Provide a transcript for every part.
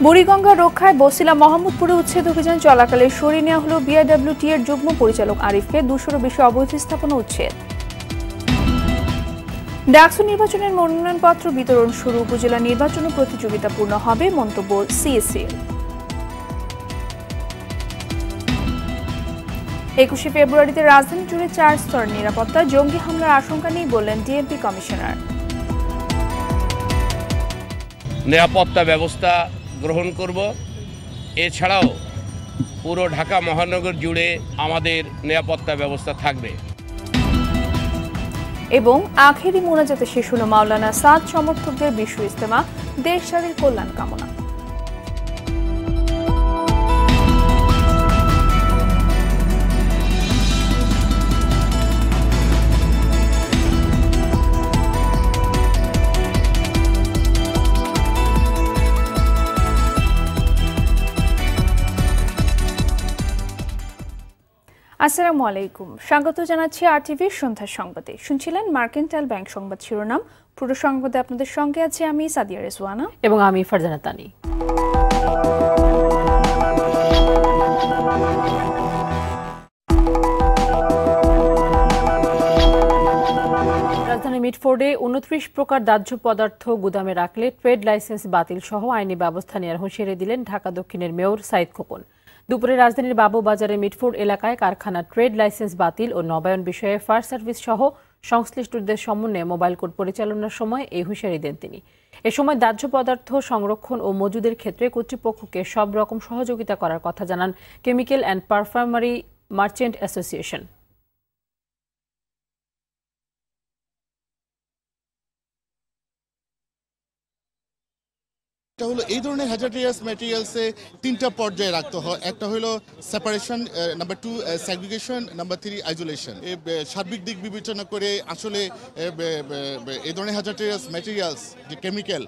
বুড়িগঙ্গা রক্ষায় বছিলা মোহাম্মদপুরে উচ্ছেদ অভিযান চলাকালে সরিয়ে নেওয়া হলো বিআইডব্লিউটি এর যুগ্ম পরিচালক আরিফকে 200-এরও বেশি অবৈধ স্থাপনা উচ্ছেদ। ডাকসু নির্বাচনের মনোনয়নপত্র বিতরণ শুরু, উপজেলা নির্বাচনও প্রতিযোগিতাপূর্ণ হবে মন্তব্য সিএসসির। 21শে ফেব্রুয়ারিতে রাজধানী জুড়ে 4 স্তরের নিরাপত্তা, জঙ্গি হামলার আশঙ্কা নেই বললেন ডিএমপি কমিশনার। নিরাপত্তা ব্যবস্থা গ্রহণ করব। এছাড়াও পুরো ঢাকা মহানগর জুড়ে আমাদের নিরাপত্তা ব্যবস্থা থাকবে। এবং আখেরি মোনাজাতে শেষ হলো মাওলানা সাদ সমর্থকদের বিশ্ব ইজতেমা, দেশ জাতির কল্যাণ কামনা। আসসালামু আলাইকুম, স্বাগত জানাচ্ছি আরটিভির সন্ধ্যার সংবাদে। শুনছিলেন মার্কেন্টাইল ব্যাংক সংবাদ শিরোনাম। পুরো সংবাদে আপনাদের সঙ্গে আছি আমি সাদিয়া রেজওয়ানা এবং আমি ফারজানা তানি। রাজধানী মিটফোর্ডে 29 প্রকার দাহ্য পদার্থ গুদামে রাখলে ট্রেড লাইসেন্স বাতিল সহ আইনি ব্যবস্থা নেওয়ার হুঁশিয়ারি দিলেন ঢাকা দক্ষিণের মেয়র সাইদ খোকন। দুপুরে রাজধানীর বাবুবাজারে মিটফোর্ড এলাকায় কারখানা ট্রেড লাইসেন্স বাতিল ও নবায়ন বিষয়ে ফায়ার সার্ভিস সহ সংশ্লিষ্টদের সমন্বয়ে মোবাইল কোর্ট পরিচালনার সময় এই হুঁশিয়ারি দেন তিনি। এ সময় দাহ্য পদার্থ সংরক্ষণ ও মজুদের ক্ষেত্রে কর্তৃপক্ষকে সব রকম সহযোগিতা করার কথা জানান chemical and perfumery merchant association. হলো এই ধরনের হ্যাজার্ডিয়াস ম্যাটেরিয়ালসে 3টা পর্যায়ে রাখতে হয়। একটা হলো separation, number 2 segregation, number 3 isolation. সার্বিক দিক বিবেচনা করে আসলে এই ধরনের হ্যাজার্ডিয়াস ম্যাটেরিয়ালস যে কেমিক্যাল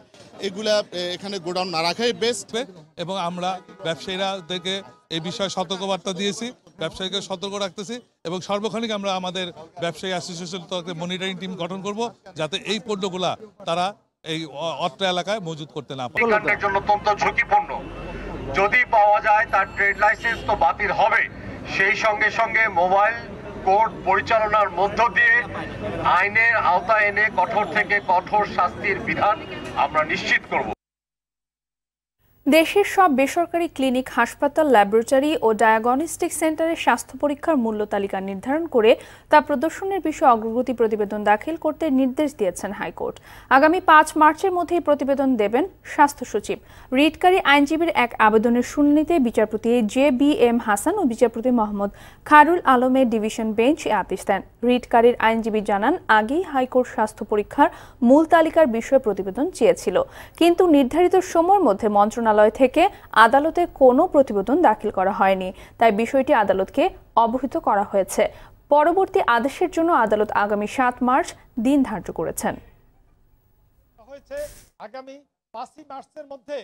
এগুলা এখানে গোডাউন না রাখাই বেস্ট। এবং আমরা ব্যবসায়ীরাদেরকে এই বিষয়ে সতর্কবার্তা দিয়েছি, ব্যবসায়ীকে সতর্ক রাখতেছি এবং সর্বক্ষণিক আমরা আমাদের ব্যবসায়ী অ্যাসোসিয়েশন তরফে মনিটরিং টিম গঠন করব যাতে এই পণ্যগুলা তারা এই অত্র এলাকায় মজুদ করতে না পারে। এর জন্য অত্যন্ত ঝুঁকিপূর্ণ। যদি পাওয়া যায় তার ট্রেড লাইসেন্স তো বাতিল হবে, সেই সঙ্গে সঙ্গে মোবাইল কোর্ট পরিচালনার মধ্য দিয়ে আইনের আওতায় এনে কঠোর থেকে কঠোর শাস্তির বিধান আমরা নিশ্চিত করব। দেশের সব বেসরকারি ক্লিনিক, হাসপাতাল, ল্যাবরেটরি ও ডায়াগনস্টিক সেন্টারের স্বাস্থ্য পরীক্ষার মূল্য তালিকা নির্ধারণ করে তা প্রদর্শনের বিষয়ে অগ্রগতি প্রতিবেদন দাখিল করতে নির্দেশ দিয়েছেন হাইকোর্ট। আগামী 5 মার্চের মধ্যে এই প্রতিবেদন দেবেন স্বাস্থ্য সচিব। রিটকারী আইনজীবীর এক আবেদনের শুনানিতে বিচারপতি JBM হাসান ও বিচারপতি মোহাম্মদ খায়রুল আলমের ডিভিশন বেঞ্চ এ আদেশ দেন। রিটকারীর আইনজীবী জানান, আগেই হাইকোর্ট স্বাস্থ্য পরীক্ষার মূল তালিকার বিষয়ে প্রতিবেদন চেয়েছিল, কিন্তু নির্ধারিত সময়ের মধ্যে মন্ত্রণালয় থেকে আদালতে কোনো প্রতিবেদন দাখিল করা হয়নি, তাই বিষয়টি আদালতকে অবহিত করা হয়েছে। পরবর্তী আদেশের জন্য আদালত আগামী 7 মার্চ দিন ধার্য করেছেন। আগামী 5 মার্চের মধ্যে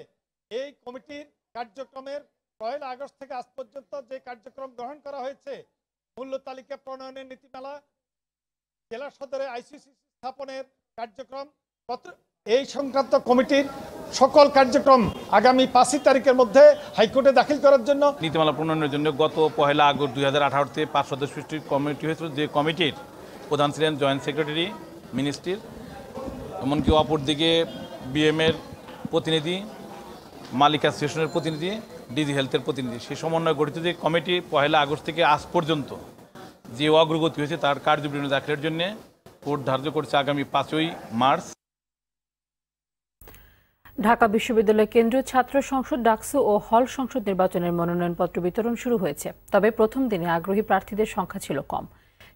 এই কমিটির কার্যক্রমের 1 আগস্ট থেকে আজ পর্যন্ত যে কার্যক্রম গ্রহণ করা হয়েছে, মূল্য তালিকা প্রণয়নের নীতিমালা, জেলা সদরে আইসিসি স্থাপনের কার্যক্রম, এই সংক্রান্ত কমিটির সকল কার্যক্রম আগামী 5 তারিখের মধ্যে হাইকোর্টে দাখিল করার জন্য নীতিমালা প্রণয়নের জন্য গত 1 আগস্ট 2018-তে 5 সদস্য বিশিষ্ট কমিটি হয়েছিল, যে কমিটির প্রধান ছিলেন জয়েন্ট সেক্রেটারি মিনিস্ট্রির, এমনকি অপরদিকে বিএমের প্রতিনিধি, মালিক অ্যাসোসিয়েশনের প্রতিনিধি, ডিজি হেলথের প্রতিনিধি, সেই সমন্বয়ে গঠিত যে কমিটি 1 আগস্ট থেকে আজ পর্যন্ত যে অগ্রগতি হয়েছে তার কার্যবিবরণী দাখিলের জন্য কোর্ট ধার্য করছে আগামী 5 মার্চ। ঢাকা বিশ্ববিদ্যালয় কেন্দ্রীয় ছাত্র সংসদ, ডাকসু ও হল সংসদ নির্বাচনের মনোনয়নপত্র বিতরণ শুরু হয়েছে। তবে প্রথম দিনে আগ্রহী প্রার্থীদের সংখ্যা ছিল কম।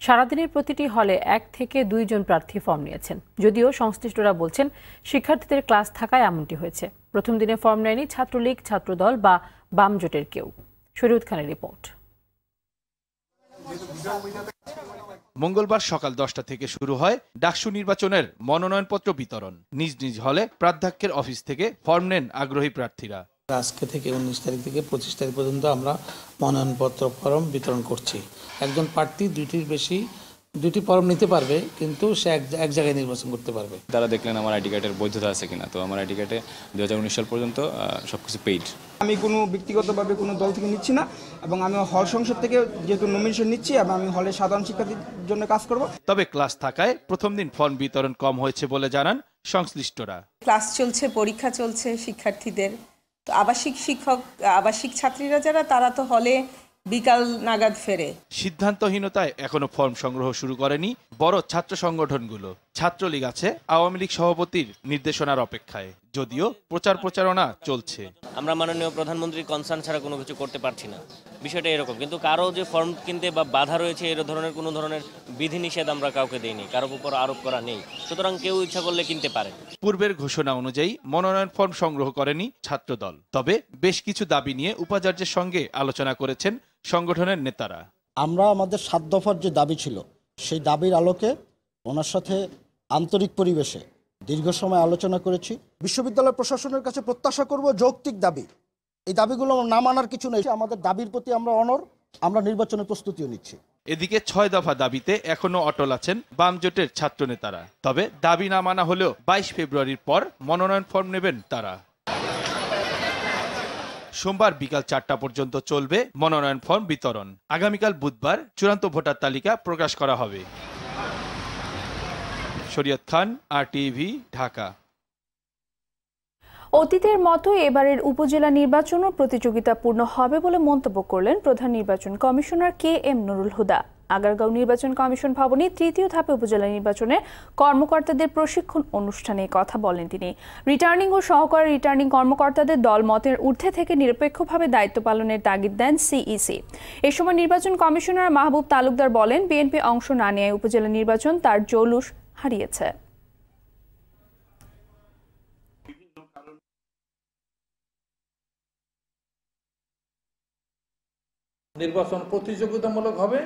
সারাদিনের প্রতিটি হলে 1 থেকে 2 জন প্রার্থী ফর্ম নিয়েছেন, যদিও সংশ্লিষ্টরা বলছেন শিক্ষার্থীদের ক্লাস থাকায় এমনটি হয়েছে। প্রথম দিনে ফর্ম নেয়নি ছাত্রলীগ, ছাত্রদল বা বাম জোটের কেউ। শরীয়ত খানের রিপোর্ট। মঙ্গলবার সকাল 10টা থেকে শুরু হয় ডাকসু নির্বাচনের মনোনয়নপত্র বিতরণ। নিজ নিজ হলে প্রাধ্যক্ষের অফিস থেকে ফর্ম নেন আগ্রহী প্রার্থীরা। আজকে থেকে 19 তারিখ থেকে 25 তারিখ পর্যন্ত আমরা মনোনয়নপত্র ফর্ম বিতরণ করছি। একজন প্রার্থী 2টির বেশি দুটি ফর্ম নিতে পারবে, কিন্তু সে এক জায়গায় নির্বাচন করতে পারবে। তারা দেখলেন আমার আইডি কার্ডের বৈধতা আছে কিনা, তো আমার আইডি কার্ডে 2019 সাল পর্যন্ত সবকিছু পেইড। আমি কোনো ব্যক্তিগতভাবে কোনো দল থেকে নিচ্ছি না, এবং আমি হল সংসদ থেকে যেহেতু নমিনেশন নিচ্ছি, এবং আমি হলে সাধারণ শিক্ষার্থীর জন্য কাজ করব। তবে ক্লাস থাকায় প্রথম দিন ফর্ম বিতরণ কম হয়েছে বলে জানান সংশ্লিষ্টরা। ক্লাস চলছে, পরীক্ষা চলছে শিক্ষার্থীদের, তো আবাসিক ছাত্রীরা যারা, তারা তো হলে বিকাল নাগাদ ফেরে। সিদ্ধান্তহীনতায় এখনো ফর্ম সংগ্রহ শুরু করেনি বড় ছাত্র সংগঠনগুলো। ছাত্রলীগ আছে আওয়ামী লীগ সভাপতির নির্দেশনার অপেক্ষায়, যদিও প্রচারণা চলছে। আমরা মাননীয় প্রধানমন্ত্রীর কনসার্ন ছাড়া কোনো কিছু করতে পারছি না, বিষয়টা এরকম। কিন্তু কারো যে ফর্ম কিনতে বা বাধা রয়েছে, এর ধরনের কোনো ধরনের বিধিনিষেধ আমরা কাউকে দেইনি, কারোর উপর আরোপ করা নেই, সুতরাং কেউ ইচ্ছা করলে কিনতে পারে। পূর্বের ঘোষণা অনুযায়ী মনোনয়ন ফর্ম সংগ্রহ করেনি ছাত্রদল, তবে বেশ কিছু দাবি নিয়ে উপাচার্যের সঙ্গে আলোচনা করেছেন সংগঠনের নেতারা। আমরা আমাদের 7 দফার যে দাবি ছিল, সেই দাবির আলোকে ওনার সাথে আন্তরিক পরিবেশে দীর্ঘ সময় আলোচনা করেছি। বিশ্ববিদ্যালয় প্রশাসনের কাছে প্রত্যাশা করব যৌক্তিক দাবি, এই দাবিগুলো না মানার কিছু নেই। আমাদের দাবির প্রতি আমরা অনড়, আমরা নির্বাচনের প্রস্তুতিও নিচ্ছি। এদিকে 6 দফা দাবিতে এখনো অটল আছেন বাম জোটের ছাত্র নেতারা, তবে দাবি না মানা হলেও 22 ফেব্রুয়ারির পর মনোনয়ন ফর্ম নেবেন তারা। সোমবার বিকাল 4টা পর্যন্ত চলবে মনোনয়ন ফর্ম বিতরণ। আগামীকাল বুধবার চূড়ান্ত ভোটার তালিকা প্রকাশ করা হবে। শরীয়ত খান, RTV, ঢাকা। অতীতের মতো এবারের উপজেলা নির্বাচনও প্রতিযোগিতাপূর্ণ হবে বলে মন্তব্য করলেন প্রধান নির্বাচন কমিশনার KM নুরুল হুদা। আগারগাঁও নির্বাচন কমিশন ভবনে 3য় ধাপে উপজেলা নির্বাচনে কর্মকর্তাদের প্রশিক্ষণ অনুষ্ঠানে কথা বলেন তিনি। রিটার্নিং ও সহকারী রিটার্নিং কর্মকর্তাদের দল মতের ঊর্ধ্বে থেকে নিরপেক্ষভাবে দায়িত্ব পালনের তাগিদ দেন CEC। এ সময় নির্বাচন কমিশনার মাহবুব তালুকদার বলেন, বিএনপি অংশ না নেয় উপজেলা নির্বাচন তার জৌলুস হারিয়েছে। নির্বাচন প্রতিযোগিতামূলক হবে।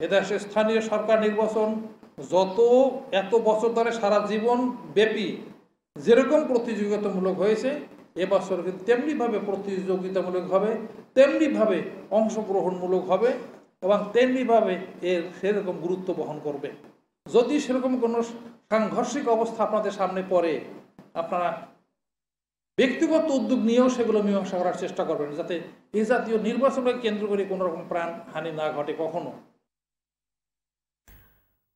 এদেশে স্থানীয় সরকার নির্বাচন এত বছর ধরে সারা জীবন ব্যাপী যেরকম প্রতিযোগিতামূলক হয়েছে, এবছর কিন্তু তেমনিভাবে প্রতিযোগিতামূলক হবে, তেমনিভাবে অংশগ্রহণমূলক হবে, এবং তেমনিভাবে সেরকম গুরুত্ব বহন করবে। যদি সেরকম কোনো সাংঘর্ষিক অবস্থা আপনাদের সামনে পড়ে, আপনারা ব্যক্তিগত উদ্যোগ নিয়েও সেগুলো মীমাংসা করার চেষ্টা করবেন, যাতে এই জাতীয় নির্বাচনকে কেন্দ্র করে কোনো রকম প্রাণহানি না ঘটে কখনো।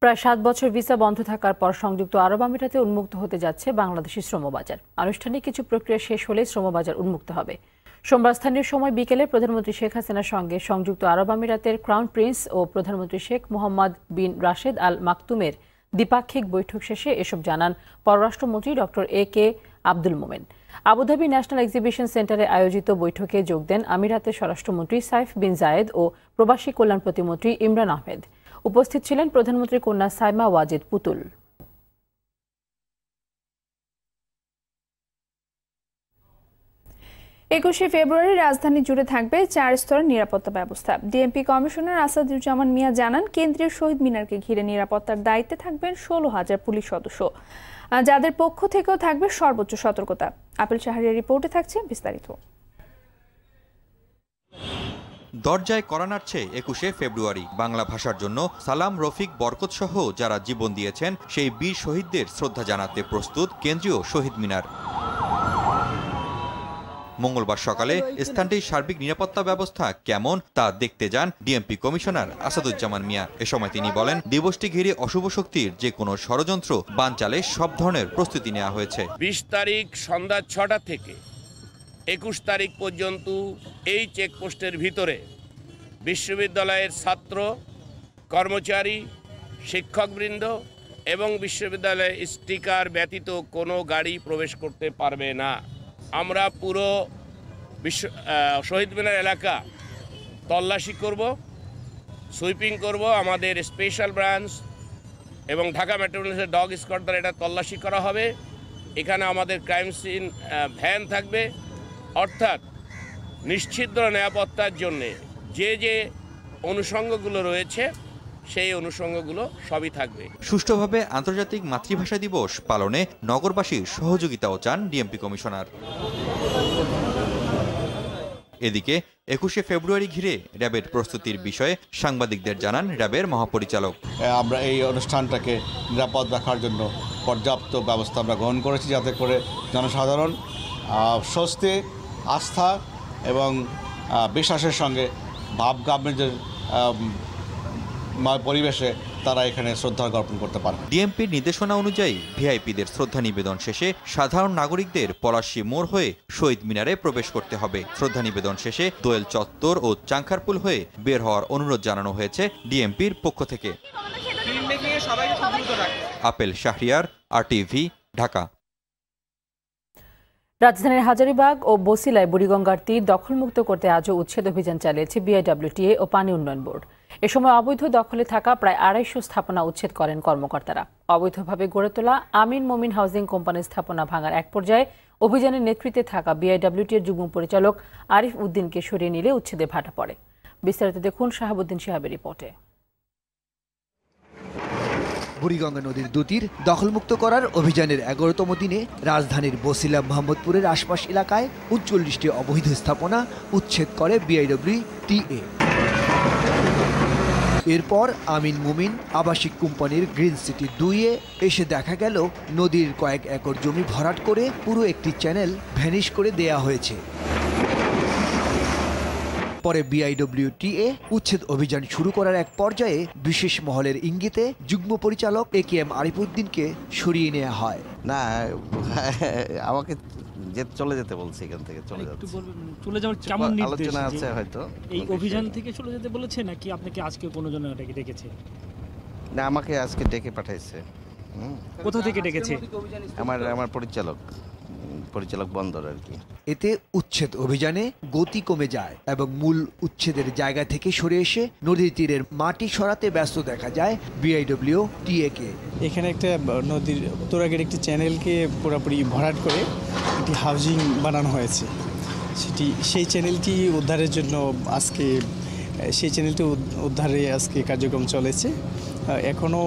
প্রায় 7 বছর ভিসা বন্ধ থাকার পর সংযুক্ত আরব আমিরাতে উন্মুক্ত হতে যাচ্ছে বাংলাদেশি শ্রমবাজার। আনুষ্ঠানিক কিছু প্রক্রিয়া শেষ হলেই শ্রমবাজার উন্মুক্ত হবে। সোমবার স্থানীয় সময় বিকেলে প্রধানমন্ত্রী শেখ হাসিনার সঙ্গে সংযুক্ত আরব আমিরাতের ক্রাউন প্রিন্স ও প্রধানমন্ত্রী শেখ মোহাম্মদ বিন রাশেদ আল মাকতুমের দ্বিপাক্ষিক বৈঠক শেষে এসব জানান পররাষ্ট্রমন্ত্রী doctor AK Abdul Momen. Abu Dhabi national exhibition সেন্টারে আয়োজিত বৈঠকে যোগ দেন আমিরাতের স্বরাষ্ট্রমন্ত্রী সাইফ বিন জায়েদ ও প্রবাসী কল্যাণ প্রতিমন্ত্রী ইমরান আহমেদ। উপস্থিত ছিলেন প্রধানমন্ত্রীর কন্যা সাইমা ওয়াজেদ পুতুল। 21শে ফেব্রুয়ারি রাজধানী জুড়ে থাকবে 4 স্তরের নিরাপত্তা ব্যবস্থা। ডিএমপি কমিশনার আসাদুজ্জামান মিয়া জানান, কেন্দ্রীয় শহীদ মিনারকে ঘিরে নিরাপত্তার দায়িত্বে থাকবেন 16,000 পুলিশ সদস্য, যাদের পক্ষ থেকেও থাকবে সর্বোচ্চ সতর্কতা। আপিল শাহরিয়ার রিপোর্টে থাকছে বিস্তারিত। দরজায় কড়া নাড়ছে 21শে ফেব্রুয়ারি। বাংলা ভাষার জন্য সালাম, রফিক, বরকত সহ যারা জীবন দিয়েছেন সেই বীর শহীদদের শ্রদ্ধা জানাতে প্রস্তুত কেন্দ্রীয় শহীদ মিনার। মঙ্গলবার সকালে স্থানটির সার্বিক নিরাপত্তা ব্যবস্থা কেমন তা দেখতে যান ডিএমপি কমিশনার আসাদুজ্জামান মিয়া। এ সময় তিনি বলেন, দিবসটি ঘিরে অশুভ শক্তির যে কোনো ষড়যন্ত্র বানচালে সব ধরনের প্রস্তুতি নেওয়া হয়েছে। 20 তারিখ সন্ধ্যা 6টা থেকে 21 তারিখ পর্যন্ত এই চেকপোস্টের ভিতরে বিশ্ববিদ্যালয়ের ছাত্র, কর্মচারী, শিক্ষকবৃন্দ এবং বিশ্ববিদ্যালয়ের স্টিকার ব্যতীত কোনো গাড়ি প্রবেশ করতে পারবে না। আমরা পুরো শহীদ মিনার এলাকা তল্লাশি করব, সুইপিং করব। আমাদের স্পেশাল ব্রাঞ্চ এবং ঢাকা মেট্রোপলিটনের ডগ স্কোয়াড দ্বারা এটা তল্লাশি করা হবে। এখানে আমাদের ক্রাইম সিন ভ্যান থাকবে, অর্থাৎ নিশ্চিত নিরাপত্তার জন্যে যে অনুষঙ্গগুলো রয়েছে সেই অনুষঙ্গগুলো সবই থাকবে। সুষ্ঠুভাবে আন্তর্জাতিক মাতৃভাষা দিবস পালনে নগরবাসীর সহযোগিতাও চান ডিএমপি কমিশনার। এদিকে 21শে ফেব্রুয়ারি ঘিরে র্যাবের প্রস্তুতির বিষয়ে সাংবাদিকদের জানান র্যাবের মহাপরিচালক। আমরা এই অনুষ্ঠানটাকে নিরাপদ রাখার জন্য পর্যাপ্ত ব্যবস্থা আমরা গ্রহণ করেছি, যাতে করে জনসাধারণ স্বস্তি, আস্থা এবং বিশ্বাসের সঙ্গে ভাব গাম্ভীর্যের পরিবেশে তারা এখানে শ্রদ্ধা জ্ঞাপন করতে পারে। ডিএমপির নির্দেশনা অনুযায়ী ভিআইপিদের শ্রদ্ধা নিবেদন শেষে সাধারণ নাগরিকদের পলাশী মোড় হয়ে শহীদ মিনারে প্রবেশ করতে হবে। শ্রদ্ধা নিবেদন শেষে দোয়েল চত্বর ও চাংখারপুল হয়ে বের হওয়ার অনুরোধ জানানো হয়েছে ডিএমপির পক্ষ থেকে। Apple Shahriar, RTV, Dhaka. রাজধানীর হাজারীবাগ ও বছিলায় বুড়িগঙ্গার তীর দখলমুক্ত করতে আজও উচ্ছেদ অভিযান চালিয়েছে বিআইডব্লিউটিএ ও পানি উন্নয়ন বোর্ড। এ সময় অবৈধ দখলে থাকা প্রায় 250 স্থাপনা উচ্ছেদ করেন কর্মকর্তারা। অবৈধভাবে গড়ে তোলা আমিন মোমিন হাউজিং কোম্পানির স্থাপনা ভাঙার এক পর্যায়ে অভিযানের নেতৃত্বে থাকা বিআইডব্লিউটিএর যুগ্ম পরিচালক আরিফ উদ্দিনকে সরিয়ে নিলে উচ্ছেদে ভাটা পড়ে। বিস্তারিত দেখুন শাহাবুদ্দিন শিহাবের রিপোর্টে। বুড়িগঙ্গা নদীর দুতীর দখলমুক্ত করার অভিযানের 11তম দিনে রাজধানীর বছিলা মোহাম্মদপুরের আশপাশ এলাকায় 39টি অবৈধ স্থাপনা উচ্ছেদ করে বিআইডব্লিউটিএ। এরপর আমিন মুমিন আবাসিক কোম্পানির গ্রিন সিটি 2-এ এসে দেখা গেল নদীর কয়েক একর জমি ভরাট করে পুরো একটি চ্যানেল ভ্যানিশ করে দেয়া হয়েছে। পরে বিআইডব্লিউটিএ উচ্ছেদ অভিযান শুরু করার এক পর্যায়ে বিশেষ মহলের ইঙ্গিতে যুগ্ম পরিচালক AKM আরিফ উদ্দিনকে সরিয়ে নেওয়া হয়। না, আমাকে চলে যেতে বলছে, এখান থেকে চলে যাচ্ছে। চলে যাওয়ার কেমন নির্দেশ? আলোচনা আছে হয়তো। এই অভিযান থেকে চলে যেতে বলেছে নাকি আপনাকে আজকে কোনো জন ডেকেছে? না, আমাকে আজকে ডেকে পাঠাইছে। কোথা থেকে ডেকেছে? আমার পরিচালক বন্দর আর কি। এতে উচ্ছেদ অভিযানে গতি কমে যায় এবং মূল উচ্ছেদের জায়গা থেকে সরে এসে নদীর তীরের মাটি সরাতে ব্যস্ত দেখা যায় বিআইডব্লিউটিএ-কে। এখানে একটা নদীর উত্তরাগের একটি চ্যানেলকে পুরোপুরি ভরাট করে একটি হাউজিং বানানো হয়েছে। সেই চ্যানেলটি উদ্ধারের জন্য আজকে আজকে কার্যক্রম চলেছে। এখনও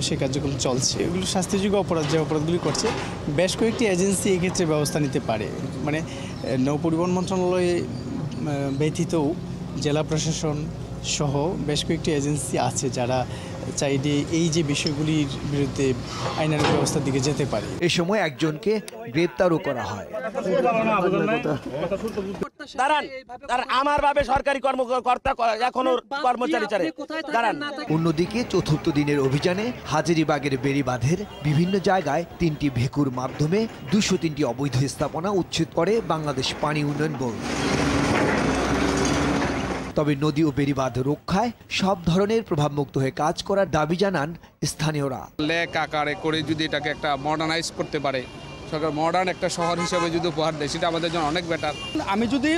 সে কার্যক্রম চলছে। এগুলো শাস্তিযোগ্য অপরাধ, যে অপরাধগুলি করছে বেশ কয়েকটি এজেন্সি এক্ষেত্রে ব্যবস্থা নিতে পারে। মানে নৌপরিবহন মন্ত্রণালয় ব্যতীতও জেলা প্রশাসন সহ বেশ কয়েকটি এজেন্সি আছে যারা চাইলে এই যে বিষয়গুলির বিরুদ্ধে আইনানুগ ব্যবস্থার দিকে যেতে পারে। এ সময় একজনকে গ্রেপ্তারও করা হয়। আমার ভাবে সরকারি কর্মকর্তা এখনো কর্মচারী দাঁড়ান। অন্যদিকে চতুর্থ দিনের অভিযানে হাজারীবাগের বেড়িবাঁধের বিভিন্ন জায়গায় 3টি ভেকুর মাধ্যমে 203টি অবৈধ স্থাপনা উচ্ছেদ করে বাংলাদেশ পানি উন্নয়ন বোর্ড। তবে নদী ও বেড়িবাঁধ রক্ষায় সব ধরনের প্রভাবমুক্ত হয়ে কাজ করার দাবি জানান স্থানীয়রা। লেক আকারে করে যদি এটাকে একটা মডার্নাইজ করতে পারে, সরকার মডার্ন একটা শহর হিসেবে যদি উপহার দেয়, সেটা আমাদের জন্য অনেক বেটার। আমি যদি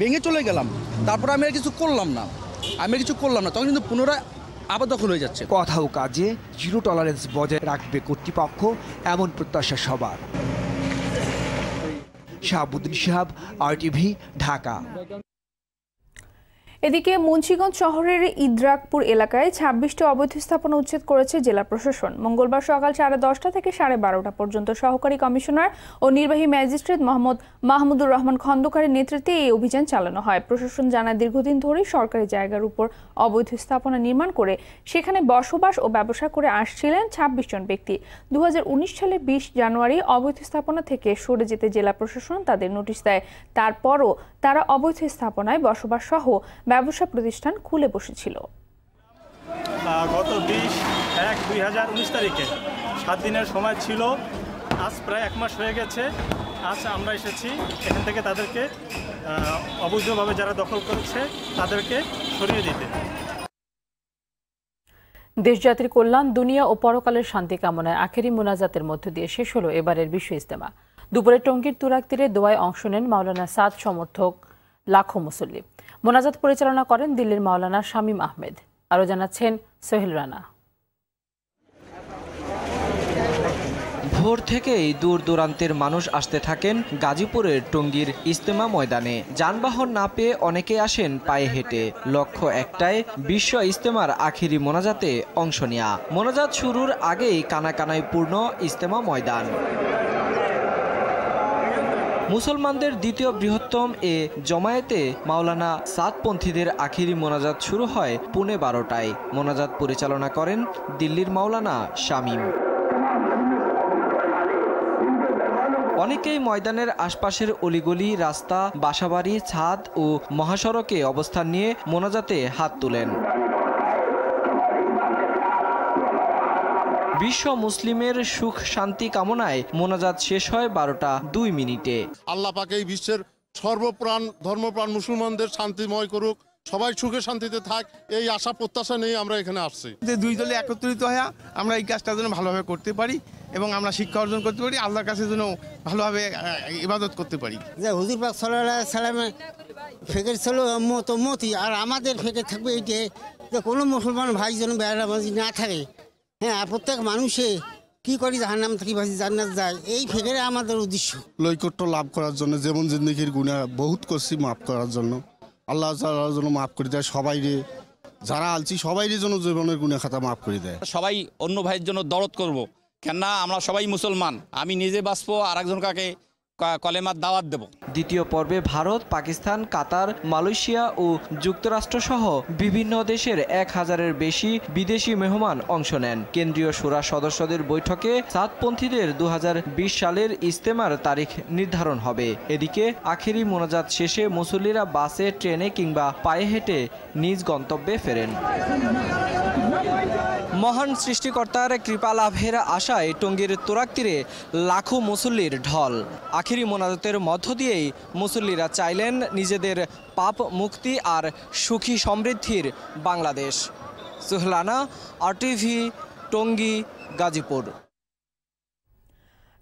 ভেঙে চলে গেলাম, তারপর আমি আর কিছু করলাম না, তখন কিন্তু পুনরায় আবার দখল হয়ে যাচ্ছে। কথা ও কাজে জিরো টলারেন্স বজায় রাখবে কর্তৃপক্ষ, এমন প্রত্যাশা সবার। শাহাবুদ্দিন শিহাব, RTV, ঢাকা। এদিকে মুন্সিগঞ্জ শহরের ইদ্রাকপুর এলাকায় 26টি অবৈধ স্থাপনা উচ্ছেদ করেছে জেলা প্রশাসন। মঙ্গলবার সকাল 10:30 থেকে 12:30 পর্যন্ত সহকারী কমিশনার ও নির্বাহী ম্যাজিস্ট্রেট মোহাম্মদ মাহমুদুর রহমান খন্দকারের নেতৃত্বে এই অভিযান চালানো হয়। প্রশাসন জানায়, দীর্ঘদিন ধরেই সরকারি জায়গার উপর অবৈধ স্থাপনা নির্মাণ করে সেখানে বসবাস ও ব্যবসা করে আসছিলেন 26 জন ব্যক্তি। 2019 সালের 20 জানুয়ারি অবৈধ স্থাপনা থেকে সরে যেতে জেলা প্রশাসন তাদের নোটিশ দেয়। তারপরও তারা অবৈধ স্থাপনায় বসবাস সহ ব্যবসা প্রতিষ্ঠান খুলে বসেছিল। গত 20/1/2019 তারিখে 7 দিনের সময় ছিল। আজ প্রায় 1 মাস হয়ে গেছে। আজ আমরা এসেছি এখান থেকে তাদেরকে অবৈধভাবে যারা দখল করেছে তাদেরকে সরিয়ে দিতে। দেশজাতির কল্যাণ, দুনিয়া ও পরকালের শান্তি কামনায় আখেরি মোনাজাতের মধ্য দিয়ে শেষ হলো এবারের বিশ্ব ইজতেমা। দুপুরে টঙ্গীর তুরাগ তীরে দোয়ায় অংশ নেন মাওলানা সাদ সমর্থক লাখো মুসল্লি। মোনাজাত পরিচালনা করেন দিল্লির মাওলানা শামীম আহমেদ। আরও জানাচ্ছেন সোহেল রানা। ভোর থেকেই দূর দূরান্তের মানুষ আসতে থাকেন গাজীপুরের টঙ্গীর ইজতেমা ময়দানে। যানবাহন না পেয়ে অনেকে আসেন পায়ে হেঁটে। লক্ষ্য একটাই, বিশ্ব ইজতেমার আখিরি মোনাজাতে অংশ নেয়া। মোনাজাত শুরুর আগেই কানাকানায় পূর্ণ ইজতেমা ময়দান। মুসলমানদের দ্বিতীয় বৃহত্তম এ জমায়েতে মাওলানা সাদপন্থীদের আখিরি মোনাজাত শুরু হয় পৌনে 12টায়। মোনাজাত পরিচালনা করেন দিল্লির মাওলানা শামীম। অনেকেই ময়দানের আশপাশের অলিগলি, রাস্তা, বাসাবাড়ি, ছাদ ও মহাসড়কে অবস্থান নিয়ে মোনাজাতে হাত তোলেন। বিশ্ব মুসলিমের সুখ শান্তি কামনায় মোনাজাত শেষ হয় 12:02 আল্লাহ পাক এই বিশ্বের সর্বপ্রাণ ধর্মপ্রাণ মুসলমানদের শান্তিময় করুক, সবাই সুখে শান্তিতে থাক, এই আশা প্রত্যাশা নিয়ে আমরা এখানে আসছি। যে দুই দলে একত্রিত হয়ে আমরা এই কাজটা যেন ভালোভাবে করতে পারি এবং আমরা শিক্ষা অর্জন করতে পারি, আল্লাহর কাছে যেন ভালোভাবে ইবাদত করতে পারি। যে হুজুর পাক সাল্লাল্লাহু আলাইহি সাল্লামের ফিকির ছিল উম্মতি, আর আমাদের ফিকির থাকবে এইটা যে কোনো মুসলমান ভাই যেন বেড়াবাজি না থাকে। হ্যাঁ, আর প্রত্যেক মানুষে কি করি জাহান্নাম থেকে বাঁচি জান্নাত যায়, এই ফিকিরে আমাদের উদ্দেশ্য। লৈকট্য লাভ করার জন্য যেমন জিন্দেগির গুনাহ বহুত করছি, মাফ করার জন্য আল্লাহ তাআলার জন্য মাফ করে দেয় সবাইরে, যারা আলছি সবাইরে জন্য জীবনের গুনাহ খাতা মাফ করে দেয়। সবাই অন্য ভাইয়ের জন্য দরদ করব, কেননা আমরা সবাই মুসলমান, আমি নিজে বাঁচবো আর একজন কাকে কলেমার দাওয়াত দেব। দ্বিতীয় পর্বে ভারত, পাকিস্তান, কাতার, মালয়েশিয়া ও যুক্তরাষ্ট্র সহ বিভিন্ন দেশের 1000-এর বেশি বিদেশি মেহমান অংশ নেন। কেন্দ্রীয় শূরা সদস্যদের বৈঠকে সাদপন্থীদের 2020 সালের ইজতেমার তারিখ নির্ধারণ হবে। এদিকে আখেরি মোনাজাত শেষে মুসল্লিরা বাসে, ট্রেনে কিংবা পায়ে হেঁটে নিজ গন্তব্যে ফেরেন। মহান সৃষ্টিকর্তার কৃপা লাভের আশায় টঙ্গীর তুরাগ তীরে লাখো মুসল্লির ঢল। আখিরি মোনাজাতের মধ্য দিয়েই মুসল্লিরা চাইলেন নিজেদের পাপ মুক্তি আর সুখী সমৃদ্ধির বাংলাদেশ। সুহলানা, RTV, টঙ্গী, গাজীপুর।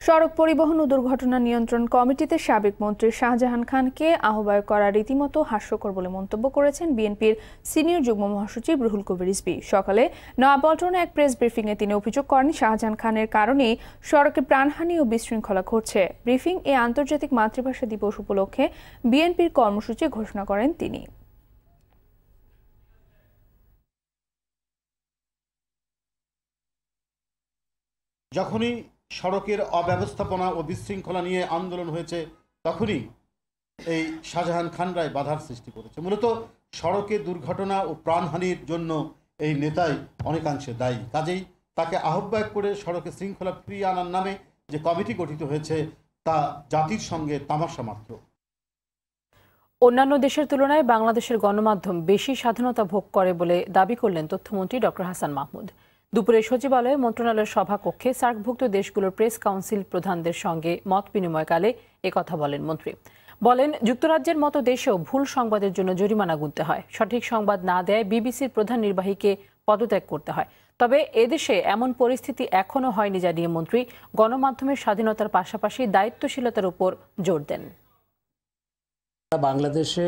সড়ক পরিবহন ও দুর্ঘটনা নিয়ন্ত্রণ কমিটিতে সাবেক মন্ত্রী শাহজাহান খানকে আহ্বায়ক করা রীতিমতো হাস্যকর বলে মন্তব্য করেছেন বিএনপির সিনিয়র যুগ্ম মহাসচিব রুহুল কবির রিজভী। সকালে নয়াপল্টনে এক প্রেস ব্রিফিংয়ে তিনি অভিযোগ করেন শাহজাহান খানের কারণেই সড়কে প্রাণহানি ও বিশৃঙ্খলা ঘটছে। ব্রিফিং এ আন্তর্জাতিক মাতৃভাষা দিবস উপলক্ষে বিএনপির কর্মসূচি ঘোষণা করেন তিনি। যখনই সড়কের অব্যবস্থাপনা ও বিশৃঙ্খলা নিয়ে আন্দোলন হয়েছে তখনই এই শাহজাহান খানরাই বাধার সৃষ্টি করেছে। মূলত সড়কে দুর্ঘটনা ও প্রাণহানির জন্য এই নেতাই অনেকাংশে দায়ী। কাজেই তাকে আহ্বায়ক করে সড়কে শৃঙ্খলা ফিরিয়ে আনার নামে যে কমিটি গঠিত হয়েছে তা জাতির সঙ্গে তামাশা মাত্র। অন্যান্য দেশের তুলনায় বাংলাদেশের গণমাধ্যম বেশি স্বাধীনতা ভোগ করে বলে দাবি করলেন তথ্যমন্ত্রী ডক্টর হাসান মাহমুদ। দুপুরে সচিবালয়ে মন্ত্রণালয়ের সভাকক্ষে সার্কভুক্ত দেশগুলোর প্রেস কাউন্সিল প্রধানদের সঙ্গে মত বিনিময়কালে একথা বলেন মন্ত্রী। বলেন, যুক্তরাজ্যের মতো দেশেও ভুল সংবাদের জন্য জরিমানা গুনতে হয়। সঠিক সংবাদ না দেয় বিবিসির প্রধান নির্বাহীকে পদত্যাগ করতে হয়। তবে এদেশে এমন পরিস্থিতি এখনো হয়নি জানিয়ে মন্ত্রী গণমাধ্যমের স্বাধীনতার পাশাপাশি দায়িত্বশীলতার উপর জোর দেন। বাংলাদেশে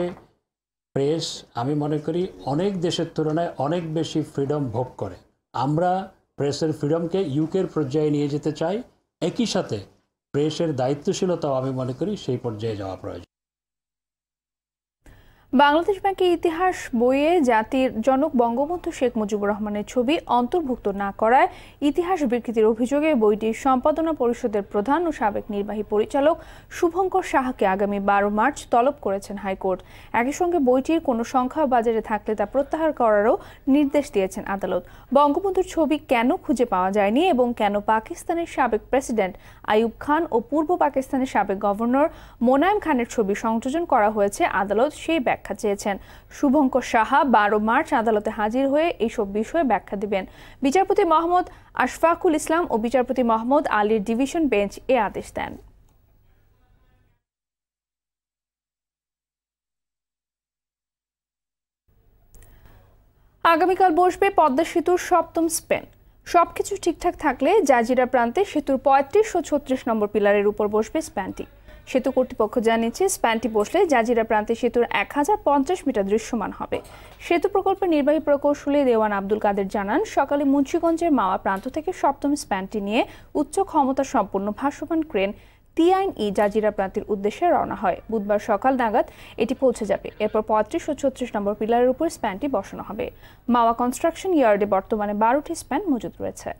প্রেস আমি মনে করি অনেক দেশের তুলনায় অনেক বেশি ফ্রিডম ভোগ করে। আমরা প্রেসের ফ্রিডমকে ইউকের পর্যায়ে নিয়ে যেতে চাই। একই সাথে প্রেসের দায়িত্বশীলতাও আমি মনে করি সেই পর্যায়ে যাওয়া প্রয়োজন। বাংলাদেশ ব্যাংকের ইতিহাস বইয়ে জাতির জনক বঙ্গবন্ধু শেখ মুজিবুর রহমানের ছবি অন্তর্ভুক্ত না করায় ইতিহাস বিকৃতির অভিযোগে বইটির সম্পাদনা পরিষদের প্রধান ও সাবেক নির্বাহী পরিচালক শুভঙ্কর সাহাকে আগামী 12 মার্চ তলব করেছেন হাইকোর্ট। একই সঙ্গে বইটির কোনো সংখ্যা বাজারে থাকলে তা প্রত্যাহার করারও নির্দেশ দিয়েছেন আদালত। বঙ্গবন্ধুর ছবি কেন খুঁজে পাওয়া যায়নি এবং কেন পাকিস্তানের সাবেক প্রেসিডেন্ট আইয়ুব খান ও পূর্ব পাকিস্তানের সাবেক গভর্নর মোনায়েম খানের ছবি সংযোজন করা হয়েছে, আদালত সেই ব্যাখ্যা চেয়েছেন। শুভঙ্কর সাহা 12 মার্চ আদালতে হাজির হয়ে এইসব বিষয়ে ব্যাখ্যা দিবেন। বিচারপতি মোহাম্মদ আশফাকুল ইসলাম ও বিচারপতি মোহাম্মদ আলীর ডিভিশন বেঞ্চ এ আদেশ দেন। আগামীকাল বসবে পদ্মা সেতুর 7ম স্প্যান। সবকিছু ঠিকঠাক থাকলে জাজিরা প্রান্তে সেতুর 35 ও 36 নম্বর পিলারের উপর বসবে স্প্যানটি। সেতু কর্তৃপক্ষ জানিয়েছে স্প্যানটি বসলে জাজিরা প্রান্তে সেতুর 1050 মিটার দৃশ্যমান হবে। সেতু প্রকল্পের নির্বাহী প্রকৌশলী দেওয়ান আব্দুল কাদের জানান, সকালে মুন্সিগঞ্জের মাওয়া প্রান্ত থেকে 7ম স্প্যানটি নিয়ে উচ্চ ক্ষমতা সম্পন্ন ভাসমান ক্রেন টি9ই জাজিরা প্রান্তের উদ্দেশ্যে রওনা হয়। বুধবার সকাল নাগাদ এটি পৌঁছে যাবে। এরপর 35 ও 36 নম্বর পিলারের উপর স্প্যানটি বসানো হবে। মাওয়া কনস্ট্রাকশন ইয়ার্ডে বর্তমানে 12টি স্প্যান মজুদ রয়েছে।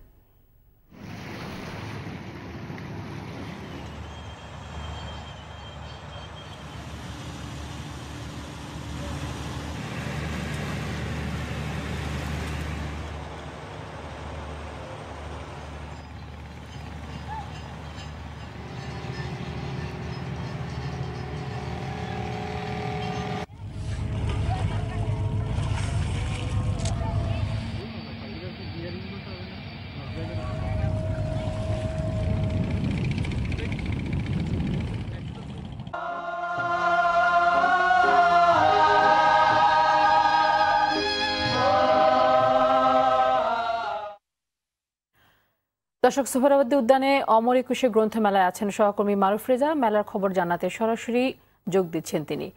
দর্শক, সোহরাওয়ার্দী উদ্যানে অমর একুশে গ্রন্থমেলায় আছেন সহকর্মী মারুফ রেজা। মেলার খবর জানাতে সরাসরি যোগ দিচ্ছেন তিনি।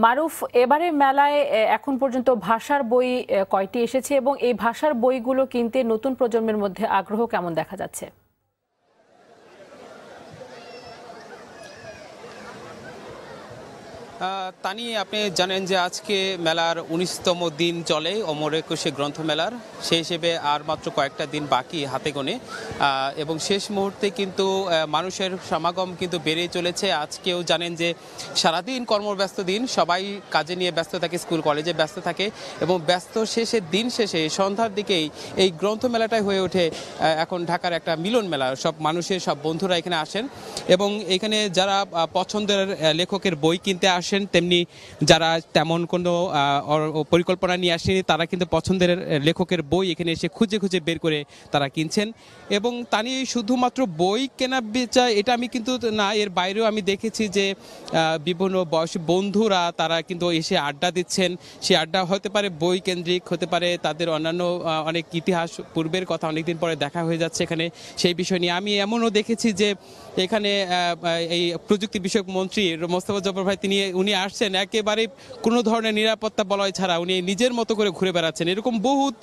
মারুফ, এবারে মেলায় এখন পর্যন্ত ভাষার বই কয়টি এসেছে এবং এই ভাষার বইগুলো কিনতে নতুন প্রজন্মের মধ্যে আগ্রহ কেমন দেখা যাচ্ছে? তা নিয়ে আপনি জানেন যে আজকে মেলার 19তম দিন চলে অমর একুশে গ্রন্থমেলার। সেই হিসেবে আর মাত্র কয়েকটা দিন বাকি হাতে গোনে, এবং শেষ মুহূর্তে কিন্তু মানুষের সমাগম কিন্তু বেড়েই চলেছে। আজকেও জানেন যে সারাদিন কর্মব্যস্ত দিন, সবাই কাজে নিয়ে ব্যস্ত থাকে, স্কুল কলেজে ব্যস্ত থাকে, এবং ব্যস্ত শেষে দিন শেষে সন্ধ্যার দিকেই এই গ্রন্থমেলাটাই হয়ে ওঠে এখন ঢাকার একটা মিলন মেলা। সব মানুষের, সব বন্ধুরা এখানে আসেন এবং এখানে যারা পছন্দের লেখকের বই কিনতে আসেন, তেমনি যারা তেমন কোনো পরিকল্পনা নিয়ে আসেনি তারা কিন্তু পছন্দের লেখকের বই এখানে এসে খুঁজে খুঁজে বের করে তারা কিনছেন। এবং তা নিয়ে শুধুমাত্র বই কেনা বেচা এটা আমি কিন্তু না, এর বাইরেও আমি দেখেছি যে বিভিন্ন বয়সী বন্ধুরা তারা কিন্তু এসে আড্ডা দিচ্ছেন। সেই আড্ডা হতে পারে বই কেন্দ্রিক, হতে পারে তাদের অন্যান্য অনেক ইতিহাস পূর্বের কথা অনেকদিন পরে দেখা হয়ে যাচ্ছে এখানে, সেই বিষয় নিয়ে। আমি এমনও দেখেছি যে এখানে এই প্রযুক্তি বিষয়ক মন্ত্রী মোস্তফা জব্বার ভাই উনি আসছেন একেবারে কোনো ধরনের নিরাপত্তা বলয় ছাড়া, উনি নিজের মতো করে ঘুরে বেড়াচ্ছেন। এরকম বহুত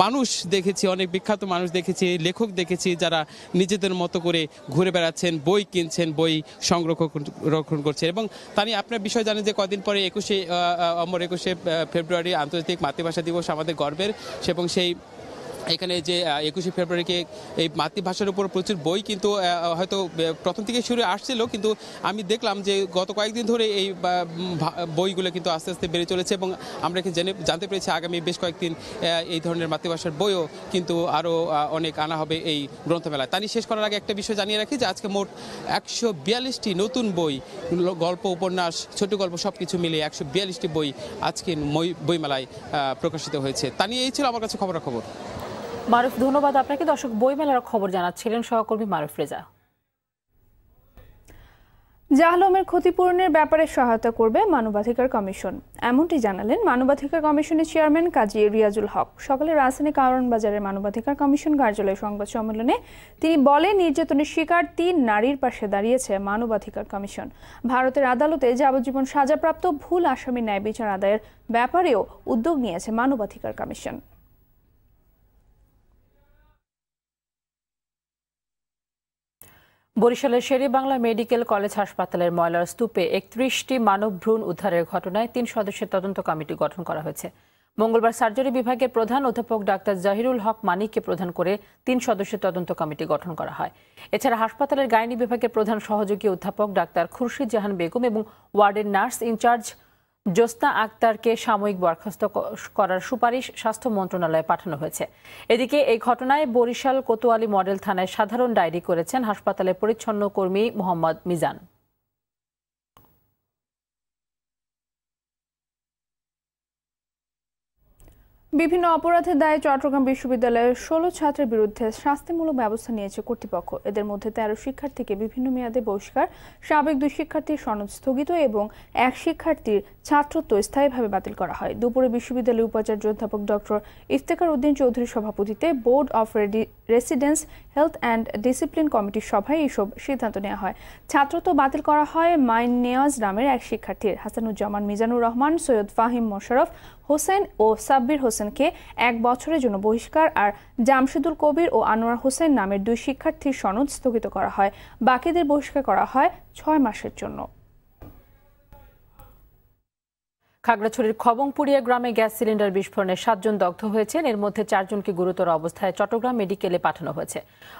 মানুষ দেখেছি, অনেক বিখ্যাত মানুষ দেখেছি, লেখক দেখেছি যারা নিজেদের মতো করে ঘুরে বেড়াচ্ছেন, বই কিনছেন, বই সংরক্ষণ করছেন। এবং তা নিয়ে আপনার বিষয় জানেন যে কদিন পরে অমর 21শে ফেব্রুয়ারি আন্তর্জাতিক মাতৃভাষা দিবস আমাদের গর্বের, এবং সেই এখানে যে 21শে ফেব্রুয়ারিকে এই মাতৃভাষার উপর প্রচুর বই কিন্তু হয়তো প্রথম থেকে শুরু আসছিল, কিন্তু আমি দেখলাম যে গত কয়েকদিন ধরে এই বইগুলো কিন্তু আস্তে আস্তে বেড়ে চলেছে, এবং আমরা জানতে পেরেছি আগামী বেশ কয়েকদিন এই ধরনের মাতৃভাষার বইও কিন্তু আরও অনেক আনা হবে এই গ্রন্থমেলায়। তা নিয়ে শেষ করার আগে একটা বিষয় জানিয়ে রাখি যে আজকে মোট 142টি নতুন বই, গল্প, উপন্যাস, ছোট গল্প সব কিছু মিলিয়ে 142টি বই আজকে বইমেলায় প্রকাশিত হয়েছে। তা নিয়ে এই ছিল আমার কাছে খবরাখবর। মারুফ, ধন্যবাদ আপনাকে। দর্শক, বইমেলার খবর জানাচ্ছিলেন সহকর্মী মারুফ রেজা। জাহলমের ক্ষতিপূরণের ব্যাপারে সহায়তা করবে মানবাধিকার কমিশন, এমনটি জানালেন মানবাধিকার কমিশনের চেয়ারম্যান কাজী রিয়াজুল হক। সকালে রাজধানী কারণ বাজারের মানবাধিকার কমিশন কার্যালয়ে সংবাদ সম্মেলনে তিনি বলেন, নির্যাতনের শিকার 3 নারীর পাশে দাঁড়িয়েছে মানবাধিকার কমিশন। ভারতের আদালতে যাবজ্জীবন সাজাপ্রাপ্ত ভুল আসামি ন্যায় বিচার আদায়ের ব্যাপারেও উদ্যোগ নিয়েছে মানবাধিকার কমিশন। বরিশালের শেরেবাংলা মেডিকেল কলেজ হাসপাতালের ময়লার স্তূপে 31টি মানব ভ্রূণ উদ্ধারের ঘটনায় 3 সদস্যের তদন্ত কমিটি গঠন করা হয়েছে। মঙ্গলবার সার্জারি বিভাগের প্রধান অধ্যাপক ডাক্তার জাহিরুল হক মানিককে প্রধান করে 3 সদস্যের তদন্ত কমিটি গঠন করা হয়। এছাড়া হাসপাতালের গাইনি বিভাগের প্রধান সহযোগী অধ্যাপক ডাক্তার খুরশিদ জাহান বেগম এবং ওয়ার্ডের নার্স ইনচার্জ জোস্না আক্তারকে সাময়িক বরখাস্ত করার সুপারিশ স্বাস্থ্য মন্ত্রণালয়ে পাঠানো হয়েছে। এদিকে এই ঘটনায় বরিশাল কোতোয়ালি মডেল থানায় সাধারণ ডায়েরি করেছেন হাসপাতালের পরিচ্ছন্ন কর্মী মোহাম্মদ মিজান। বিভিন্ন অপরাধের দায়ে চট্টগ্রাম বিশ্ববিদ্যালয়ের 16 ছাত্রের বিরুদ্ধে শাস্তিমূলক ব্যবস্থা নিয়েছে কর্তৃপক্ষ। এদের মধ্যে 13 শিক্ষার্থীকে বিভিন্ন মেয়াদে বহিষ্কার, সাবেক 2 শিক্ষার্থীর সনদ স্থগিত এবং 1 শিক্ষার্থীর ছাত্রত্ব স্থায়ীভাবে বাতিল করা হয়। দুপুরে বিশ্ববিদ্যালয়ের উপাচার্য অধ্যাপক ডক্টর ইফতেখার উদ্দিন চৌধুরীর সভাপতিত্বে board of residence health and discipline কমিটির সভায় এইসব সিদ্ধান্ত নেওয়া হয়। ছাত্রত্ব বাতিল করা হয় মাইন নেওয়াজ নামের 1 শিক্ষার্থীর। হাসানুজ্জামান, মিজানুর রহমান, সৈয়দ ফাহিম মোশাররফ হোসেন ও সাব্বির হোসেনকে 1 বছরের জন্য বহিষ্কার, আর জামশেদুল কবির ও আনোয়ার হোসেন নামের 2 শিক্ষার্থীর সনদ স্থগিত করা হয়। বাকিদের বহিষ্কার করা হয় 6 মাসের জন্য। খাগড়াছড়ির খবংপুরিয়া গ্রামে গ্যাস সিলিন্ডার বিস্ফোরণে 7 জন দগ্ধ হয়েছেন। এর মধ্যে 4 জনকে গুরুতর অবস্থায় চট্টগ্রাম মেডিকেলে পাঠানো হয়েছে।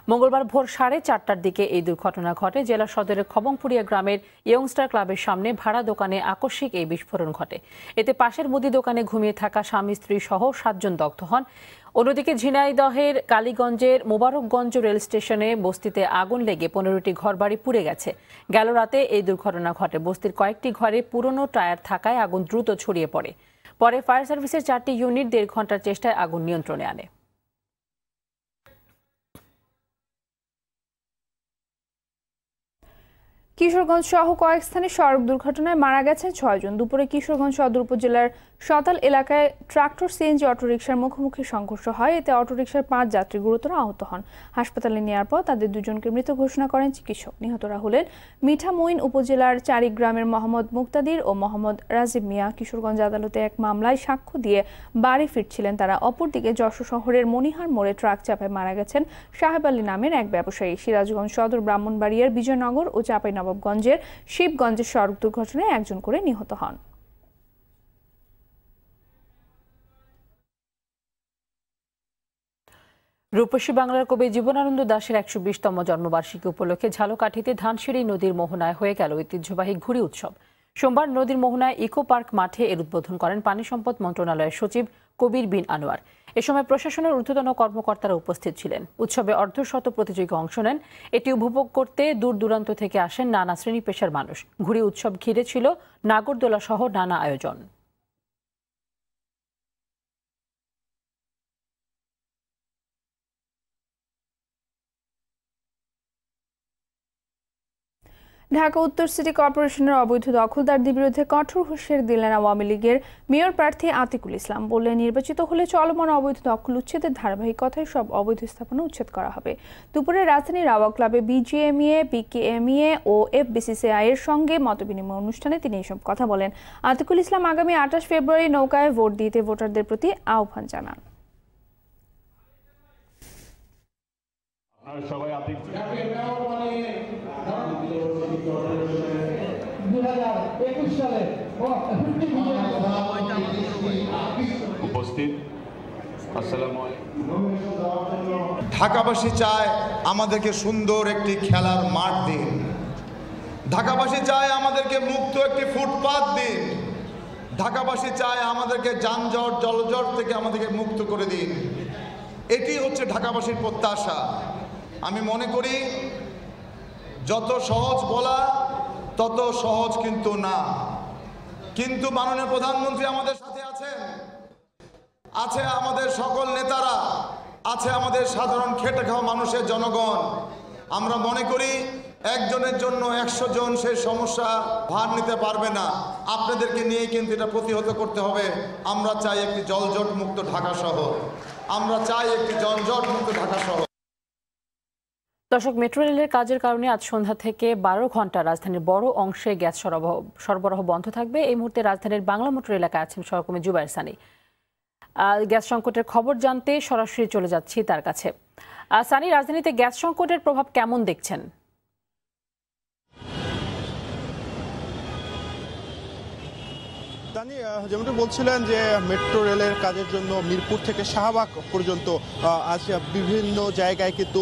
মঙ্গলবার ভোর 4:30টার দিকে এই দুর্ঘটনা ঘটে। জেলা সদরের খবংপুরিয়া গ্রামের ইয়ংস্টার ক্লাবের সামনে ভাড়া দোকানে আকস্মিক এই বিস্ফোরণ ঘটে। এতে পাশের মুদি দোকানে ঘুমিয়ে থাকা স্বামী স্ত্রী সহ 7 জন দগ্ধ হন। অন্যদিকে ঝিনাইদহের কালীগঞ্জের মোবারকগঞ্জ রেল স্টেশনে বস্তিতে আগুন লেগে 15টি ঘরবাড়ি পুড়ে গেছে। গেল রাতে এই দুর্ঘটনা ঘটে। বস্তির কয়েকটি ঘরে পুরনো টায়ার থাকায় আগুন দ্রুত ছড়িয়ে পড়ে। পরে ফায়ার সার্ভিসের 4টি ইউনিট 1.5 ঘন্টার চেষ্টায় আগুন নিয়ন্ত্রণে আনে। কিশোরগঞ্জ সহ কয়েক স্থানে সড়ক দুর্ঘটনায় মারা গেছেন 6 জন। দুপুরে কিশোরগঞ্জ সদর উপজেলার সতাল এলাকায় ট্রাক্টর সিএনজি অটোরিকশার মুখোমুখি সংঘর্ষ হয়। এতে অটোরিকশার 5 যাত্রী গুরুতর আহত হন। হাসপাতালে নেওয়ার পর তাদের দুজনকে মৃত ঘোষণা করেন চিকিৎসক। নিহতরা হলেন মিঠামইন উপজেলার চারিক গ্রামের মোহাম্মদ মুক্তাদির ও মোহাম্মদ রাজিব মিয়া। কিশোরগঞ্জ আদালতে এক মামলায় সাক্ষ্য দিয়ে বাড়ি ফিরছিলেন তারা। অপরদিকে যশোর শহরের মনিহার মোড়ে ট্রাক চাপায় মারা গেছেন সাহেব আলী নামের এক ব্যবসায়ী। সিরাজগঞ্জ সদর, ব্রাহ্মণবাড়িয়ার বিজয়নগর ও চাঁপাইনবাবগঞ্জের শিবগঞ্জের সড়ক দুর্ঘটনায় একজন করে নিহত হন। রূপসী বাংলার কবি জীবনানন্দ দাশের 120তম জন্মবার্ষিকী উপলক্ষে ঝালকাঠিতে ধানসিঁড়ি নদীর মোহনায় হয়ে গেল ঐতিহ্যবাহী ঘুড়ি উৎসব। সোমবার নদীর মোহনায় ইকো পার্ক মাঠে এর উদ্বোধন করেন পানি সম্পদ মন্ত্রণালয়ের সচিব কবির বিন আনোয়ার। এ সময় প্রশাসনের ঊর্ধ্বতন কর্মকর্তারা উপস্থিত ছিলেন। উৎসবে অর্ধশত প্রতিযোগী অংশ নেন। এটি উপভোগ করতে দূর দূরান্ত থেকে আসেন নানা শ্রেণী পেশার মানুষ। ঘুড়ি উৎসব ঘিরে ছিল নাগরদোলা সহ নানা আয়োজন। ঢাকা উত্তর সিটি কর্পোরেশনের অবৈধ দখলদারদের বিরুদ্ধে কঠোর হুঁশিয়ারি দিলেন আওয়ামী লীগের মেয়র প্রার্থী আতিকুল ইসলাম। বললেন, নির্বাচিত হলে চলমান অবৈধ দখল উচ্ছেদের ধারাবাহিকতায় সব অবৈধ স্থাপনা উচ্ছেদ করা হবে। দুপুরে রাজধানীর রাওয়া ক্লাবে বিজিএমইএ, বিকেএমইএ ও এফবিসিসিআই এর সঙ্গে মতবিনিময় অনুষ্ঠানে তিনি এসব কথা বলেন। আতিকুল ইসলাম আগামী 28 ফেব্রুয়ারি নৌকায় ভোট দিতে ভোটারদের প্রতি আহ্বান জানান। ঢাকাবাসী চায় আমাদেরকে সুন্দর একটি খেলার মাঠ দিন। ঢাকাবাসী চায় আমাদেরকে মুক্ত একটি ফুটপাত দিন। ঢাকাবাসী চায় আমাদেরকে যানজট জলজট থেকে আমাদেরকে মুক্ত করে দিন। এটি হচ্ছে ঢাকাবাসীর প্রত্যাশা। আমি মনে করি যত সহজ বলা তত সহজ কিন্তু না। কিন্তু মাননীয় প্রধানমন্ত্রী আমাদের সাথে আছেন, আছে আমাদের সকল নেতারা, আছে আমাদের সাধারণ খেটে খাওয়া মানুষের জনগণ। আমরা মনে করি একজনের জন্য 100 জন সেই সমস্যা ভার নিতে পারবে না। আপনাদেরকে নিয়ে কিন্তু এটা প্রতিহত করতে হবে। আমরা চাই একটি জলজট মুক্ত ঢাকা শহর। আমরা চাই একটি জলজট মুক্ত ঢাকা শহর। দর্শক, মেট্রো রেলের কাজের কারণে আজ সন্ধ্যা থেকে 12 ঘন্টা রাজধানীর বড় অংশে গ্যাস সরবরাহ বন্ধ থাকবে। এই মুহূর্তে রাজধানীর বাংলা মোটর এলাকায় আছেন সহকর্মী জুবায়ের সানি। গ্যাস সংকটের খবর জানতে সরাসরি চলে যাচ্ছি তার কাছে। সানি, রাজধানীতে গ্যাস সংকটের প্রভাব কেমন দেখছেন? তানি যেমনটি বলছিলেন যে মেট্রো রেলের কাজের জন্য মিরপুর থেকে শাহবাগ পর্যন্ত আজ বিভিন্ন জায়গায় কিন্তু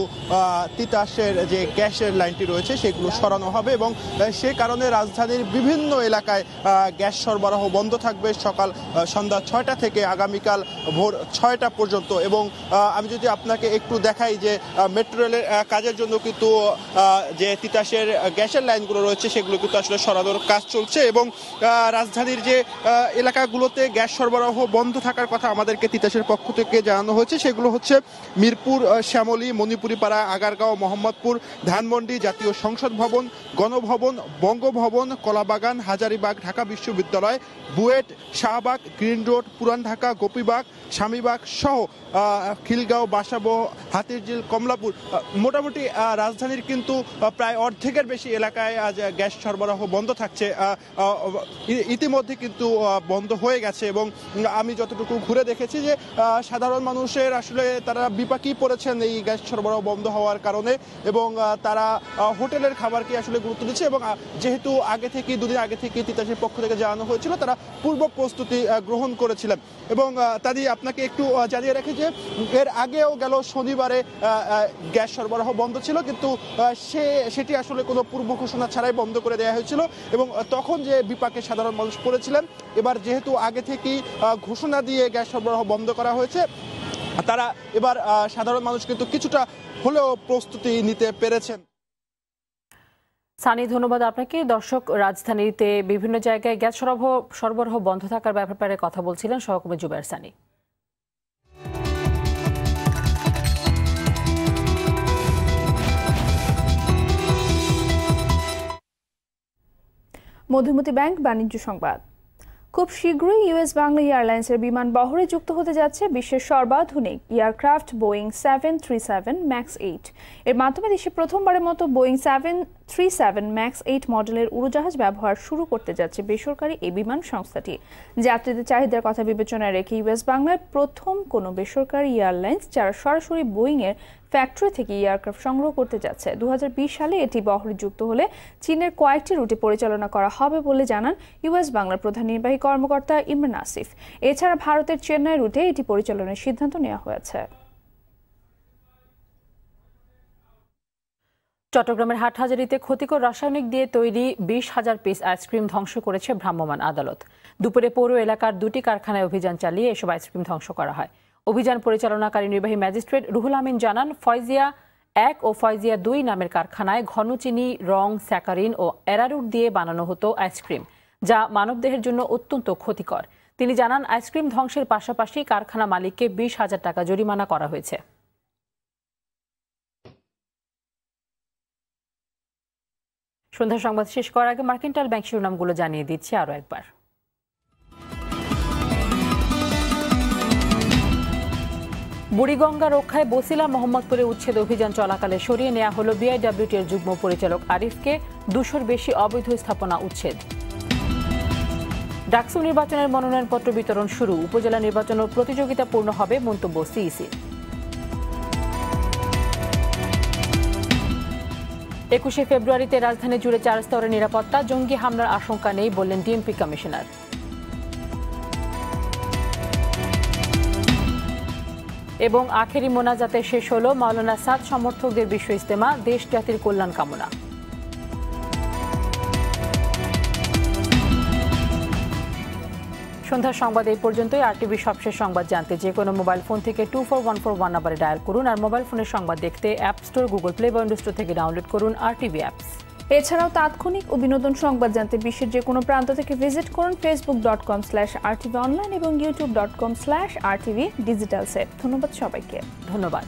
তিতাসের যে গ্যাসের লাইনটি রয়েছে সেগুলো সরানো হবে এবং সে কারণে রাজধানীর বিভিন্ন এলাকায় গ্যাস সরবরাহ বন্ধ থাকবে সন্ধ্যা 6টা থেকে আগামীকাল ভোর 6টা পর্যন্ত। এবং আমি যদি আপনাকে একটু দেখাই যে মেট্রো রেলের কাজের জন্য কিন্তু যে তিতাসের গ্যাসের লাইনগুলো রয়েছে সেগুলো কিন্তু আসলে সরানোর কাজ চলছে এবং রাজধানীর যে এলাকাগুলোতে গ্যাস সরবরাহ বন্ধ থাকার কথা আমাদেরকে তিতাসের পক্ষ থেকে জানানো হয়েছে সেগুলো হচ্ছে মিরপুর, শ্যামলী, মণিপুরিপাড়া, আগারগাঁও, মোহাম্মদপুর, ধানমন্ডি, জাতীয় সংসদ ভবন, গণভবন, বঙ্গভবন, কলাবাগান, হাজারীবাগ, ঢাকা বিশ্ববিদ্যালয়, বুয়েট, শাহবাগ, গ্রিন রোড, পুরান ঢাকা, গোপীবাগ, স্বামীবাগ সহ খিলগাঁও, বাসাবো, হাতিরঝিল, কমলাপুর, মোটামুটি রাজধানীর কিন্তু প্রায় অর্ধেকের বেশি এলাকায় আজ গ্যাস সরবরাহ বন্ধ থাকছে। ইতিমধ্যে কিন্তু বন্ধ হয়ে গেছে এবং আমি যতটুকু ঘুরে দেখেছি যে সাধারণ মানুষের আসলে তারা বিপাকেই পড়েছেন এই গ্যাস সরবরাহ বন্ধ হওয়ার কারণে এবং তারা হোটেলের খাবারকে আসলে গুরুত্ব দিচ্ছে এবং যেহেতু দুদিন আগে থেকে তিতাসের পক্ষ থেকে জানানো হয়েছিল তারা পূর্ব প্রস্তুতি গ্রহণ করেছিলেন। এবং তাই আপনাকে একটু জানিয়ে রাখি যে এর আগেও গেল শনিবারে গ্যাস সরবরাহ বন্ধ ছিল কিন্তু সেটি আসলে কোনো পূর্ব ঘোষণা ছাড়াই বন্ধ করে দেওয়া হয়েছিল এবং তখন যে বিপাকে সাধারণ মানুষ পড়েছিলেন, এবার যেহেতু আগে থেকেই ঘোষণা দিয়ে গ্যাস সরবরাহ বন্ধ করা হয়েছে তারা এবার সাধারণ মানুষ কিন্তু কিছুটা হলেও প্রস্তুতি নিতে পেরেছেন। সানি, ধন্যবাদ আপনাকে। দর্শক, রাজধানীতে বিভিন্ন জায়গায় গ্যাস সরবরাহ বন্ধ থাকার ব্যাপারে কথা বলছিলেন সহকর্মী জুবায়ের সানি। মধুমতি ব্যাংক বাণিজ্য সংবাদ। খুব শীঘ্রই ইউএস বাংলা এয়ারলাইন্সের বিমান বহরে যুক্ত হতে যাচ্ছে বিশ্বের সর্বাধুনিক এয়ারক্রাফট বোয়িং 737 ম্যাক্স 8। এর মাধ্যমে দেশে প্রথমবারের মতো বোয়িং 737 ম্যাক্স 8 মডেলের উড়োজাহাজ ব্যবহার শুরু করতে যাচ্ছে বেসরকারি এই বিমান সংস্থাটি। যাত্রীদের চাহিদার কথা বিবেচনায় রেখে ইউএস বাংলার প্রথম কোনো বেসরকারি এয়ারলাইন্স যারা সরাসরি বোয়িংয়ের ফ্যাক্টরি থেকে এয়ারক্রাফট সংগ্রহ করতে যাচ্ছে। 2020 সালে এটি বহরে যুক্ত হলে চীনের কয়েকটি রুটে পরিচালনা করা হবে বলে জানান ইউএস বাংলার প্রধান নির্বাহী কর্মকর্তা ইমরান আসিফ। এছাড়া ভারতের চেন্নাই রুটে এটি পরিচালনার সিদ্ধান্ত নেওয়া হয়েছে। চট্টগ্রামের হাটহাজারীতে ক্ষতিকর রাসায়নিক দিয়ে তৈরি 20,000 পিস আইসক্রিম ধ্বংস করেছে ভ্রাম্যমাণ আদালত। দুপুরে পৌর এলাকার 2টি কারখানায় অভিযান চালিয়ে এসব আইসক্রিম ধ্বংস করা হয়। অভিযান পরিচালনাকারী নির্বাহী ম্যাজিস্ট্রেট রুহুল আমিন জানান, ফয়জিয়া 1 ও ফয়জিয়া 2 নামের কারখানায় ঘন চিনি, রং, স্যাকারিন ও অ্যারারুট দিয়ে বানানো হতো আইসক্রিম, যা মানবদেহের জন্য অত্যন্ত ক্ষতিকর। তিনি জানান, আইসক্রিম ধ্বংসের পাশাপাশি কারখানা মালিককে 20,000 টাকা জরিমানা করা হয়েছে। সন্ধ্যা সংবাদ শেষ করার আগে মার্কেন্টাইল ব্যাংক শিরোনামগুলো জানিয়ে দিচ্ছি আরও একবার। বুড়িগঙ্গা রক্ষায় বছিলা মোহাম্মদপুরে উচ্ছেদ অভিযান চলাকালে সরিয়ে নেওয়া হলো বিআইডব্লিউটির যুগ্ম পরিচালক আরিফকে। 200-র বেশি অবৈধ স্থাপনা উচ্ছেদ। ডাকসু নির্বাচনের মনোনয়নপত্র বিতরণ শুরু, উপজেলা নির্বাচনও প্রতিযোগিতাপূর্ণ হবে মন্তব্য সিইসি। 21শে ফেব্রুয়ারিতে রাজধানী জুড়ে 4 স্তরের নিরাপত্তা, জঙ্গি হামলার আশঙ্কা নেই বললেন ডিএমপি কমিশনার। এবং আখেরি মোনাজাতে শেষ হলো মাওলানা সাদ সমর্থকদের বিশ্ব ইজতেমা, দেশ জাতির কল্যাণ কামনা। সন্ধ্যার সংবাদ এই পর্যন্তই। আরটিভি সবশেষ সংবাদ জানতে যে কোনো মোবাইল ফোন থেকে 24141 নম্বরে ডায়াল করুন। আর মোবাইল ফোনের সংবাদ দেখতে অ্যাপ স্টোর, গুগল প্লে বা উইন্ডোজ স্টোর থেকে ডাউনলোড করুন আরটিভি অ্যাপস। এছাড়াও তাৎক্ষণিক ও বিনোদন সংবাদ জানতে বিশ্বের যে কোনো প্রান্ত থেকে ভিজিট করুন facebook.com/rtv online এবং youtube.com/rtv digital set। ধন্যবাদ সবাইকে। ধন্যবাদ।